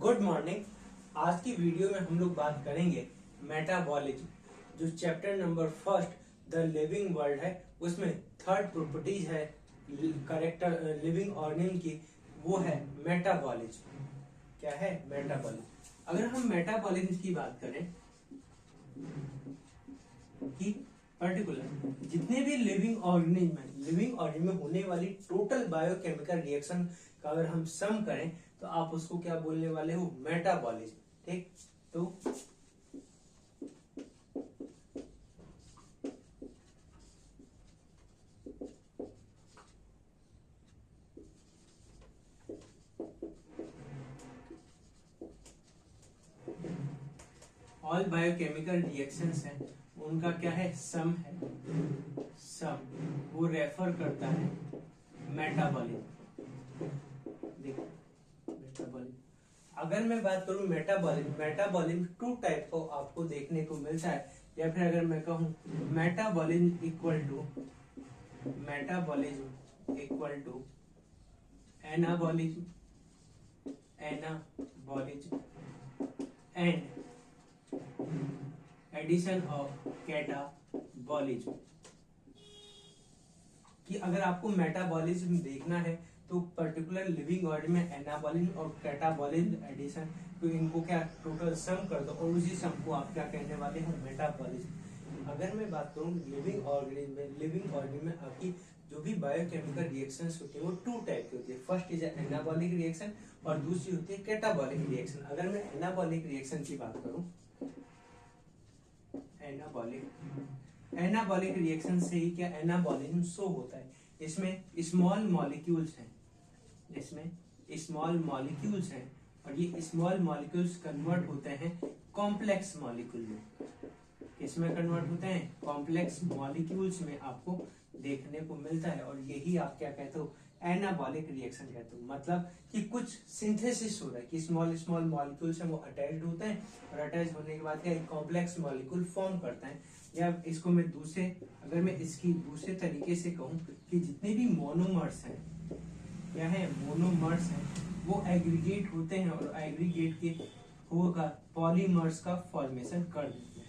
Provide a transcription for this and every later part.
Good morning. आज की video में हम लोग बात करेंगे मेटाबॉलिज्म, जो chapter number first the living world है, उसमें थर्ड प्रॉपर्टीज है करेक्टर लिविंग ऑर्गेनिज्म की, वो है मेटाबॉलिज्म। क्या है मेटाबॉलिज्म? अगर हम मेटाबॉलिज्म की बात करें कि पर्टिकुलर जितने भी लिविंग ऑर्गेनिज्म में होने वाली टोटल बायोकेमिकल रिएक्शन का अगर हम सम करें तो आप उसको क्या बोलने वाले हो? मेटाबॉलिज्म। ठीक, तो ऑल बायोकेमिकल रिएक्शंस हैं, उनका क्या है? सम है। सम वो रेफर करता है मेटाबॉलिज्म। देखो मेटाबॉलिज्म, अगर मैं बात करूं मेटाबॉलिज्म टू टाइप को आपको देखने को मिलता है, या फिर अगर मैं कहूं metabolism equal to anabolism and addition of catabolism. कि अगर आपको मेटाबॉलिज्म देखना है तो पर्टिकुलर लिविंग ऑर्डर में एनाबॉलिज्म और कैटाबॉलिज्म एडिशन, तो इनको क्या टोटल सम कर दो और उसी सम को आप क्या कहने वाले हो? मेटाबॉलिज्म। अगर मैं बात करूं लिविंग ऑर्गेनिज्म में आपकी जो भी बायोकेमिकल रिएक्शंस होती है वो टू टाइप की होती है। फर्स्ट इज एनाबॉलिक रिएक्शन और दूसरी होती है कैटाबॉलिक रिएक्शन। अगर मैं एनाबॉलिक रिएक्शन की बात करूं, एनाबॉलिक रिएक्शन से ही क्या एनाबॉलिज्म शो होता है। इसमें स्मॉल मॉलिक्यूल्स हैं और ये स्मॉल मॉलिक्यूल्स कन्वर्ट होते हैं कॉम्प्लेक्स मॉलिक्यूल में। इसमें कन्वर्ट होते हैं कॉम्प्लेक्स मॉलिक्यूल्स में, आपको देखने को मिलता है। और यही आप क्या कहते हो? एनाबॉलिक रिएक्शन कहते हो। मतलब कि कुछ सिंथेसिस हो रहा है कि स्मॉल मॉलिक्यूल्स हैं वो अटैच्ड होते हैं और अटैच होने के बाद क्या एक कॉम्प्लेक्स मॉलिक्यूल फॉर्म करता है। या इसको मैं अगर मैं इसकी दूसरे तरीके से कहूं कि जितने भी मोनोमर्स हैं, क्या है? मोनोमर्स हैं, वो एग्रीगेट होते हैं और एग्रीगेट के होकर पॉलीमर्स का फॉर्मेशन कर देते हैं।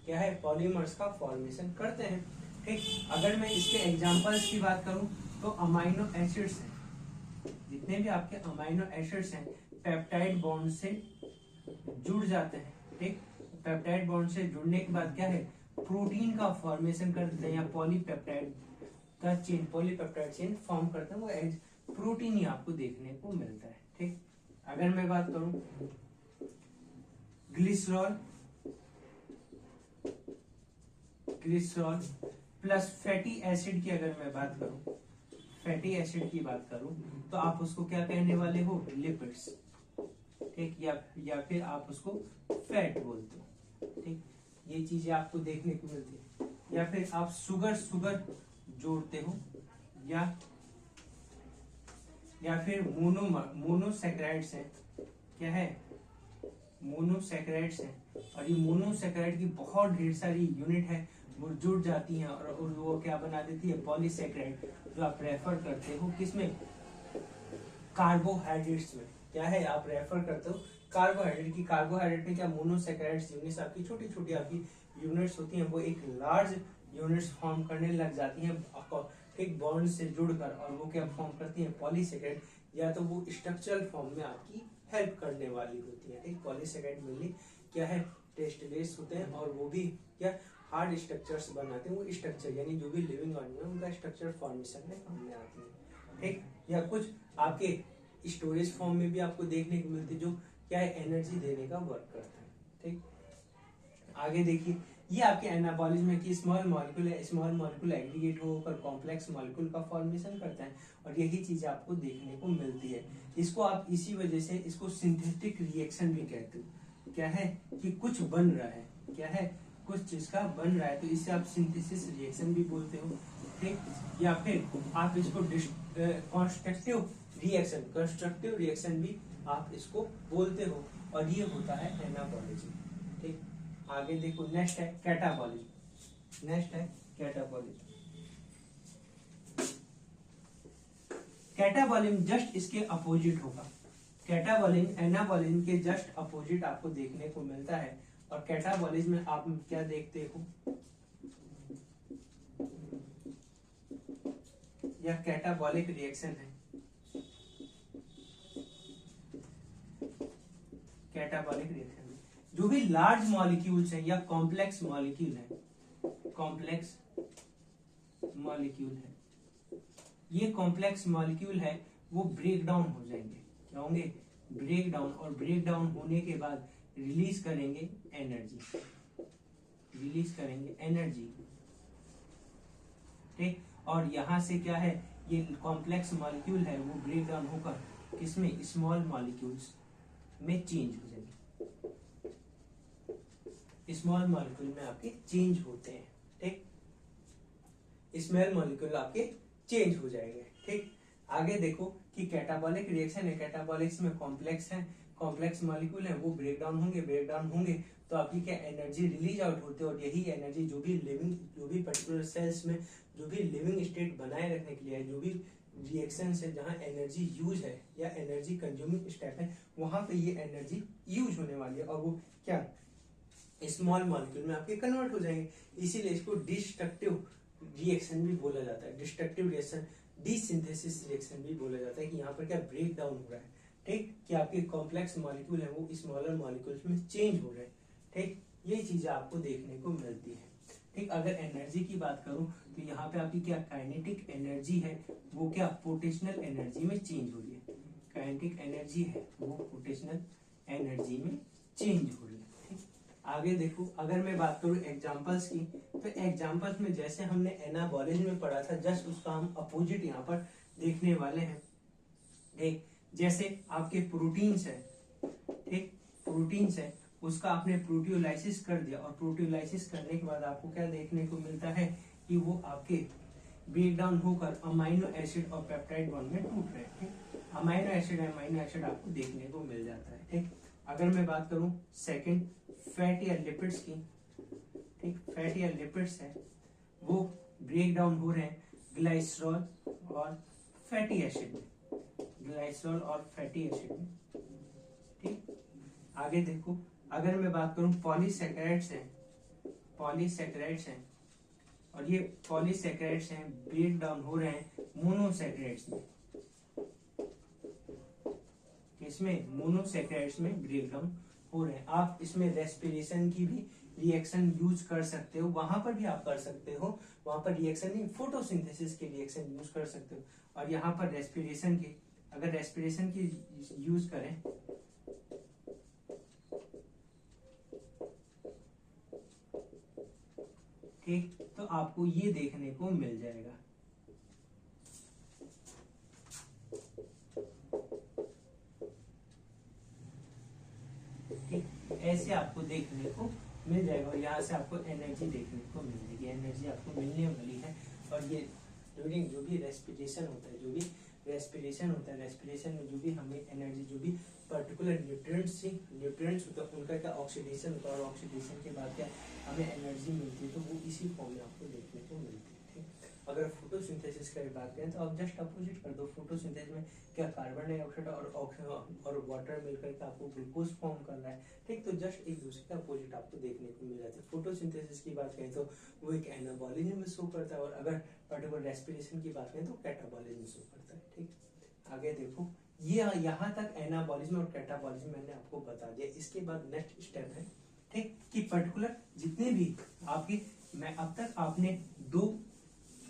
क्या है? पॉलीमर्स का फॉर्मेशन करते हैं। ठीक, अगर मैं इसके एग्जांपल्स की बात करूं तो अमाइनो एसिड्स हैं, जितने भी आपके अमाइनो एसिड्स हैं पेप्टाइड बॉन्ड से जुड़ जाते हैं। ठीक, पेप्टाइड बॉन्ड से जुड़ने के बाद क्या है? प्रोटीन का फॉर्मेशन कर देते हैं या पॉलीपेप्टाइड चेन फॉर्म करते हैं। वो प्रोटीन ही आपको देखने को मिलता है। ठीक, अगर मैं बात करूं ग्लिसरॉल प्लस फैटी एसिड की, अगर मैं बात करूं फैटी एसिड की बात करूं तो आप उसको क्या कहने वाले हो? लिपिड्स। ठीक, या फिर आप उसको फैट बोलते हो। ठीक, ये चीजें आपको देखने को मिलती है। या फिर आप शुगर जोड़ते हो या फिर मोनोसैकेराइड्स हैं। क्या है? मोनोसैकेराइड्स हैं और ये मोनोसैकेराइड की बहुत ढेर सारी यूनिट है, वो जुड़ जाती हैं और वो क्या बना देती है? पॉलीसैकेराइड, जो आप रेफर करते हो किसमें? कार्बोहाइड्रेट्स में। क्या है? आप रेफर करते हो कार्बोहाइड्रेट की। कार्बोहाइड्रेट में क्या मोनोसैकेराइड्स यूनिट्स आपकी छोटी छोटी आपकी यूनिट्स होती हैं, वो एक लार्ज यूनिट्स फॉर्म करने लग जाती हैं ठीक बॉन्ड से जुड़कर, और वो क्या फॉर्म करती हैं? पॉलीसैकेराइड, या तो वो स्ट्रक्चरल फॉर्म में आपकी हेल्प करने वाली होती है। एक पॉलीसैकेराइड मिलनी क्या है? टेस्टलेस होते हैं और वो भी क्या हार्ड स्ट्रक्चर्स बनाते हैं। वो स्ट्रक्चर यानी जो भी लिविंग ऑर्गेनिज्म है उनका स्ट्रक्चर फॉर्मेशन में काम में आती है। ठीक, या कुछ आपके स्टोरेज फॉर्म में भी आपको देखने को मिलती है, जो क्या है? एनर्जी देने का वर्क करता है। ठीक, आगे देखिए, ये आपके एनाबॉलिज्म में कि स्मॉल मॉलिक्यूल एग्रीगेट होकर कॉम्प्लेक्स मॉलिक्यूल का फॉर्मेशन करता है और यही चीज आपको देखने को मिलती है। इसको आप इसी वजह से इसको सिंथेटिक रिएक्शन भी कहते हो। क्या है? कि कुछ बन रहा है। क्या है? कुछ चीज का बन रहा है, तो इसे आप सिंथेसिस रिएक्शन भी बोलते हो। ठीक, या फिर आप इसको कंस्ट्रक्टिव रिएक्शन भी आप इसको बोलते हो, और ये होता है एनाबॉलिज्म। ठीक, आगे देखो, नेक्स्ट है कैटाबॉलिज्म। कैटाबॉलिज्म जस्ट इसके अपोजिट होगा। कैटाबॉलिज्म एनाबॉलिज्म के जस्ट अपोजिट आपको देखने को मिलता है। और कैटाबॉलिज्म में आप क्या देखते हो, यह कैटाबॉलिक रिएक्शन है। कैटाबॉलिक रिएक्शन में जो भी लार्ज मॉलिक्यूल्स हैं या कॉम्प्लेक्स मॉलिक्यूल है, कॉम्प्लेक्स मॉलिक्यूल है, ये कॉम्प्लेक्स मॉलिक्यूल है वो ब्रेक डाउन हो जाएंगे। क्या होंगे? Break down. और ब्रेक डाउन होने के बाद रिलीज करेंगे एनर्जी, रिलीज करेंगे एनर्जी। ठीक, और यहां से क्या है, ये कॉम्प्लेक्स मॉलिक्यूल है वो ब्रेक डाउन होकर किसमें, स्मॉल मॉलिक्यूल्स में चेंज हो जाएंगे। स्मॉल मॉलिक्यूल में आपके चेंज होते हैं। ठीक, स्मॉल मॉलिक्यूल आपके चेंज हो जाएंगे। ठीक, आगे देखो कि कैटाबॉलिक रिएक्शन है, कैटाबॉलिक्स में कॉम्प्लेक्स है, कॉम्प्लेक्स मॉलिक्यूल है वो ब्रेक डाउन होंगे, ब्रेक डाउन होंगे तो आपकी क्या एनर्जी रिलीज आउट होती है। और यही एनर्जी जो भी पर्टिकुलर सेल्स में जो भी लिविंग स्टेट बनाए रखने के लिए है, जो भी रिएक्शन है जहाँ एनर्जी यूज है या एनर्जी कंज्यूमिंग स्टेप है, वहां पे ये एनर्जी यूज होने वाली है और वो क्या स्मॉल मॉलिक्यूल में आपके कन्वर्ट हो जाएंगे। इसीलिए इसको डिस्ट्रक्टिव रिएक्शन भी बोला जाता है। डिस्ट्रक्टिव रिएक्शन, डिसिंथेसिस रिएक्शन भी बोला जाता है कि यहाँ पर क्या ब्रेक डाउन हो रहा है। ठीक, कि आपके कॉम्प्लेक्स मॉलिक्यूल है वो स्मॉलर मॉलिक्यूल्स में चेंज हो रहे हैं। ठीक, ये चीजें आपको देखने को मिलती है। ठीक, अगर एनर्जी की बात करूं तो यहाँ पे आपकी क्या काइनेटिक एनर्जी है वो क्या पोटेंशियल एनर्जी में चेंज हो रही है। काइनेटिक एनर्जी है वो पोटेंशियल एनर्जी में चेंज हो रही है। ठीक, आगे देखो अगर मैं बात करूं एग्जांपल्स की, तो एग्जांपल्स में जैसे हमने एनाबॉलिज्म में पढ़ा था जस्ट उसका हम अपोजिट यहाँ पर देखने वाले हैं। ठीक, जैसे आपके प्रोटीन्स है, ठीक, प्रोटीन्स है उसका आपने प्रोटियोलाइसिस कर दिया और प्रोटियोलाइसिस करने के बाद आपको क्या देखने को मिलता है कि वो आपके ब्रेक डाउन होकर अमाइनो एसिड और पेप्टाइड बॉन्ड में टूट रहे हैं। अमाइनो एसिड आपको देखने को मिल जाता है। ठीक, अगर मैं बात करूं सेकंड फैट या लिपिड्स की, ठीक, फैट या लिपिड्स है वो ब्रेक डाउन हो रहे हैं ग्लाइसरॉल और फैटी एसिड में, ग्लाइसरॉल और फैटी एसिड में। ठीक, आगे देखो अगर मैं बात करूं पॉलीसैकेराइड्स हैं, पॉलीसैकेराइड्स हैं और ये पॉलीसैकेराइड्स हैं ब्रेक डाउन हो रहे हैं मोनोसैकेराइड्स में। इसमें मोनोसैकेराइड्स में ब्रेक डाउन हो रहे हैं। आप इसमें रेस्पिरेशन की भी रिएक्शन यूज कर सकते हो, वहां पर भी आप कर सकते हो, वहां पर रिएक्शन नहीं फोटोसिंथेसिस के रिएक्शन यूज कर सकते हो। और यहाँ पर रेस्पिरेशन की, अगर रेस्पिरेशन की यूज करें ठीक, तो आपको ये देखने को मिल जाएगा। ठीक, ऐसे आपको देखने को मिल जाएगा और यहाँ से आपको एनर्जी देखने को मिलेगी, एनर्जी आपको मिलने वाली है। और ये ड्यूरिंग जो भी रेस्पिरेशन होता है, जो भी रेस्पिरेशन होता है, रेस्पिरेशन में जो भी हमें एनर्जी, जो भी पर्टिकुलर न्यूट्रिएंट्स होता है उनका क्या ऑक्सीडेशन होता है और ऑक्सीडेशन के बाद क्या हमें एनर्जी मिलती है, तो वो इसी फॉर्म में आपको देखने को मिलती है। ठीक, अगर फोटोसिंथेसिस की बात करें तो आप जस्ट अपोजिट कर दो। फोटोसिंथेसिस में क्या कार्बन डाइऑक्साइड और वाटर मिलकर के आपको ग्लूकोज फॉर्म कर रहा है। ठीक, तो जस्ट एक दूसरे के अपोजिट आपको देखने को मिल जाता है। फोटोसिंथेसिस की बात करें तो वो एक एनाबॉलिज्म में शो करता है और अगर पर्टिकुलर रेस्पिरेशन की बात करें तो कैटाबॉलिज्म में शो करता है। ठीक, आगे देखो ये यहाँ तक एनाबॉलिज्म और कैटाबॉलिज्म मैंने आपको बता दिया। इसके बाद नेक्स्ट स्टेप है ठीक कि पर्टिकुलर जितने भी आपके, मैं अब तक आपने दो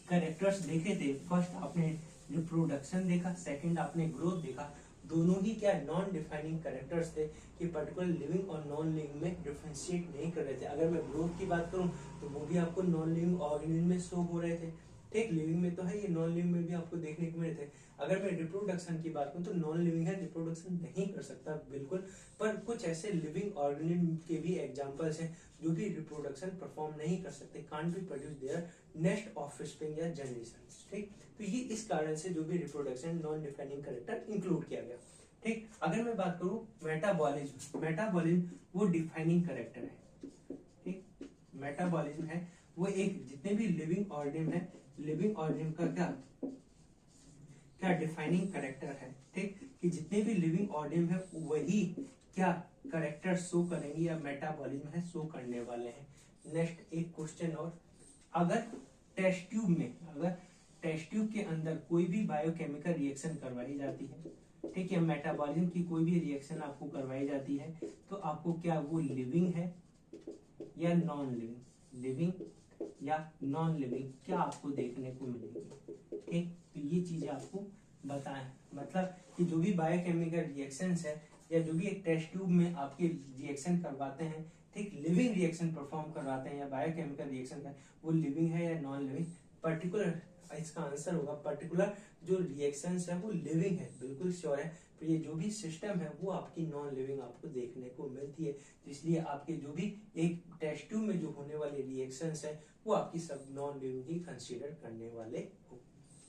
कैरेक्टर्स देखे थे। फर्स्ट आपने रिप्रोडक्शन देखा, सेकंड आपने ग्रोथ देखा। दोनों ही क्या नॉन डिफाइनिंग कैरेक्टर्स थे कि पर्टिकुलर लिविंग और नॉन लिविंग में डिफरेंशिएट नहीं कर रहे थे। अगर मैं ग्रोथ की बात करूं तो वो भी आपको नॉन लिविंग ऑर्गेनिज्म में शो हो रहे थे। ठीक, लिविंग में तो है, ये नॉन लिविंग में भी आपको देखने को मिले थे। अगर मैं रिप्रोडक्शन की बात करूं तो नॉन लिविंग है, रिप्रोडक्शन नहीं कर सकता बिल्कुल, पर कुछ ऐसे लिविंग ऑर्गेनिज्म के भी एग्जांपल्स हैं जो भी रिप्रोडक्शन परफॉर्म नहीं कर सकते, can't be produce their next offspring या जनरेशंस। ठीक, तो ये इस कारण से जो भी reproduction non defining character include किया गया। ठीक, अगर मैं बात करूं मेटाबॉलिज्म, मेटाबॉलिज्म वो डिफाइनिंग कैरेक्टर है। ठीक, मेटाबॉलिज्म है वो एक जितने भी लिविंग ऑर्गेनिज्म है, लिविंग ऑर्गेनिज्म का क्या क्या डिफाइनिंग करेक्टर है, ठीक, कि जितने भी लिविंग ऑर्गेनिज्म है वही क्या करेक्टर शो करेंगे या मेटाबॉलिज्म है शो करने वाले हैं। नेक्स्ट एक क्वेश्चन और, अगर टेस्ट ट्यूब के अंदर कोई भी बायोकेमिकल रिएक्शन करवाई जाती है, ठीक है, मेटाबॉलिज्म की कोई भी रिएक्शन आपको करवाई जाती है, तो आपको क्या वो लिविंग है या नॉन लिविंग, लिविंग या नॉन लिविंग, क्या आपको देखने को मिलेगी, ठीक। तो ये चीजें आपको बताएं, मतलब कि जो भी बायोकेमिकल रिएक्शंस है या जो भी एक टेस्ट ट्यूब में आपके रिएक्शन करवाते हैं, ठीक, लिविंग रिएक्शन परफॉर्म करवाते हैं या बायोकेमिकल रिएक्शन का, वो लिविंग है या नॉन लिविंग। पर्टिकुलर इसका आंसर होगा पर्टिकुलर जो रिएक्शंस है वो लिविंग है, बिल्कुल श्योर है। तो ये जो भी सिस्टम है वो आपकी नॉन लिविंग आपको देखने को मिलती है, इसलिए आपके जो भी एक टेस्ट ट्यूब में जो होने वाले रिएक्शंस है वो आपकी सब नॉन लिविंग ही कंसीडर करने वाले हो,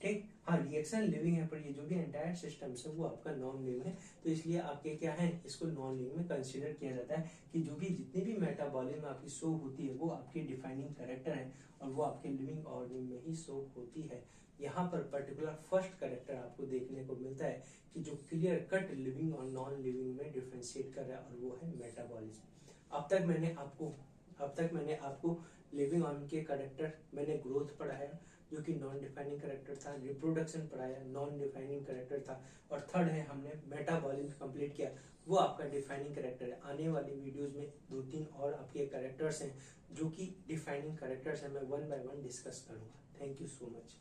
ठीक। हाँ, रिएक्शन लिविंग है पर ये जो भी एंटायर सिस्टम है वो आपका नॉन लिविंग है, तो इसलिए आपके क्या है इसको नॉन लिविंग में कंसीडर किया जाता है कि जो भी जितनी भी मेटाबॉलिज्म आपकी शो होती है वो आपकी डिफाइनिंग कैरेक्टर है और वो आपके लिविंग ऑर्गेनिज्म में ही शो होती है। यहाँ पर पर्टिकुलर फर्स्ट कैरेक्टर आपको देखने को मिलता है कि जो क्लियर कट लिविंग और नॉन लिविंग में डिफरेंशिएट कर रहा है और वो है मेटाबॉलिज्म। अब तक मैंने आपको लिविंग ऑर्गेनिज्म के कैरेक्टर, मैंने ग्रोथ पढ़ाया जो कि नॉन डिफाइनिंग कैरेक्टर था, रिप्रोडक्शन पढ़ाया नॉन डिफाइनिंग कैरेक्टर था, और थर्ड है हमने मेटाबॉलिज्म कंप्लीट किया, वो आपका डिफाइनिंग कैरेक्टर है। आने वाली वीडियोस में 2-3 और आपके कैरेक्टर्स हैं जो कि डिफाइनिंग कैरेक्टर्स हैं, मैं वन बाय वन डिस्कस करूंगा। Thank you so much.